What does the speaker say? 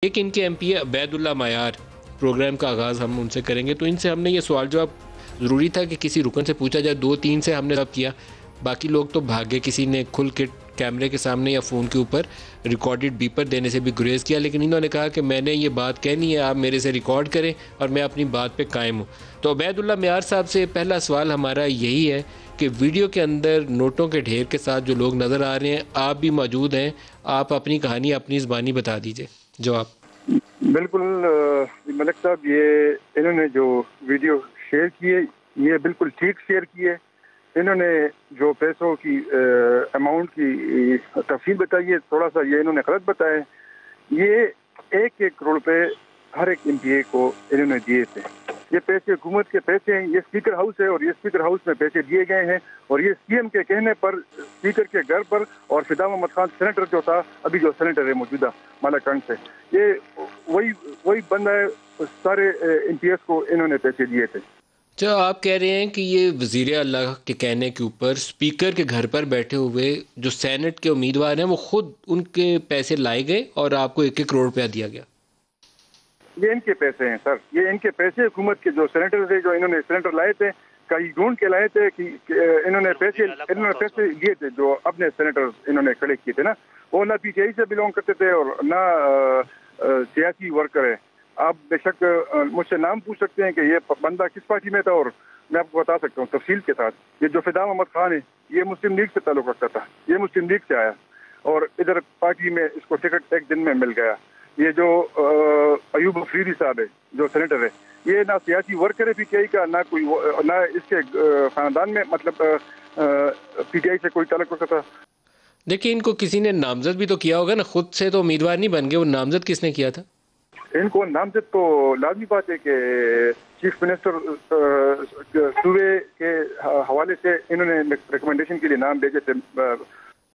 ایک ان کے MP Ubaidullah معیار، پروگرام کا آغاز ہم ان سے کریں گے، تو ان سے ہم نے یہ سوال جواب ضروری تھا کہ کسی رکن سے پوچھا جائے، 2-3 سے ہم نے جواب کیا، باقی لوگ تو بھاگے، کسی نے کھل کے کیمرے کے سامنے یا فون کے اوپر ریکارڈڈ بیپر دینے سے بھی گریز کیا، لیکن انہوں نے کہا کہ میں نے یہ بات کہنی ہے، آپ میرے سے ریکارڈ کریں اور میں اپنی بات پہ قائم ہوں۔ تو عبیداللہ معیار صاحب سے پہلا سوال ہمارا یہی ہے کہ ویڈیو کے اندر نوٹوں کے ڈھیر کے ساتھ جو لوگ نظر آ رہے ہیں، آپ بھی موجود ہیں، آپ اپنی کہانی اپنی زبانی بتا دیجئے۔ جواب۔ بالکل ملک صاحب، یہ انہوں نے جو ویڈیو شیئر کی ہے یہ بالکل ٹھیک شیئر کی ہے۔ انہوں نے جو پیسوں کی اماؤنٹ کی تفصیل بتائی ہے، تھوڑا سا یہ انہوں نے غلط بتایا ہے۔ یہ 1 کروڑ روپے ہر ایک MP کو انہوں نے دیے تھے۔ یہ پیسے حکومت کے پیسے ہیں، یہ اسپیکر ہاؤس ہے اور یہ اسپیکر ہاؤس میں پیسے دیے گئے ہیں، اور یہ CM کے کہنے پر اسپیکر کے گھر پر، اور فدا محمد خان سینیٹر جو تھا، ابھی جو سینیٹر ہے موجودہ مالاکنڈ سے، یہ وہی بندہ ہے، سارے MPs کو انہوں نے پیسے دیے تھے۔ جو آپ کہہ رہے ہیں کہ یہ وزیر اللہ کے کہنے کے اوپر اسپیکر کے گھر پر بیٹھے ہوئے جو سینٹ کے امیدوار ہیں وہ خود ان کے پیسے لائے گئے اور آپ کو 1 کروڑ روپیہ دیا گیا؟ یہ ان کے پیسے ہیں سر، یہ ان کے پیسے حکومت کے جو سینیٹر تھے، جو انہوں نے سینیٹر لائے تھے، کئی ڈھونڈ کے لائے تھے کہ انہوں نے پیسے لیے تھے، جو اپنے سینیٹر انہوں نے کھڑے کیے تھے نا، وہ نہ PTI سے بلونگ کرتے تھے اور نہ سیاسی ورکر ہے۔ آپ بے شک مجھ سے نام پوچھ سکتے ہیں کہ یہ بندہ کس پارٹی میں تھا، اور میں آپ کو بتا سکتا ہوں تفصیل کے ساتھ۔ یہ جو فدا محمد خان ہے، یہ مسلم لیگ سے تعلق رکھتا تھا، یہ مسلم لیگ سے آیا اور ادھر پارٹی میں اس کو ٹکٹ ایک دن میں مل گیا۔ یہ جو ایوب افریدی صاحب ہے، جو سینیٹر ہے، یہ نہ سیاسی ورکر ہے PTI کا، نہ اس کے خاندان میں مطلب PTI سے کوئی تعلق رکھتا تھا۔ دیکھیں، ان کو کسی نے نامزد بھی تو کیا ہوگا نا، خود سے تو امیدوار نہیں بن گئے، وہ نامزد کس نے کیا تھا؟ ان کو نامزد تو لازمی بات ہے کہ چیف منسٹر صوبے کے حوالے سے انہوں نے ریکمنڈیشن کے لیے نام بھیجے تھے